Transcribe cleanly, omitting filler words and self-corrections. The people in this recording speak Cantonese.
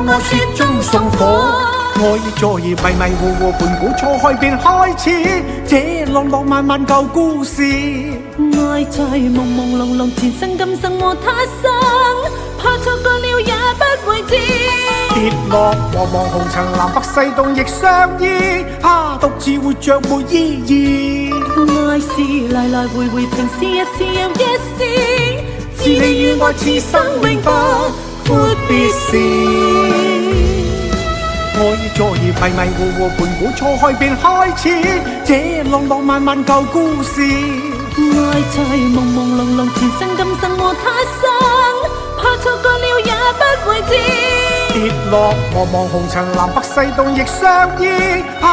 我雪中送火。愛在迷迷糊糊盤古初開便開始，這浪浪漫漫舊故事。愛在朦朦朧朧前生今生和他生，怕錯過了也不會知。跌落茫茫紅塵，南北西東亦相依，怕獨自活着沒意義。愛是來來回回，情是一時又一時，是你與愛此生永不闊別時。愛在迷迷糊糊盤古初開便開始，這浪浪漫漫舊故事。愛在朦朦朧朧前生今生和他生，怕錯過了也不會知。跌落茫茫紅塵，南北西東亦相依，怕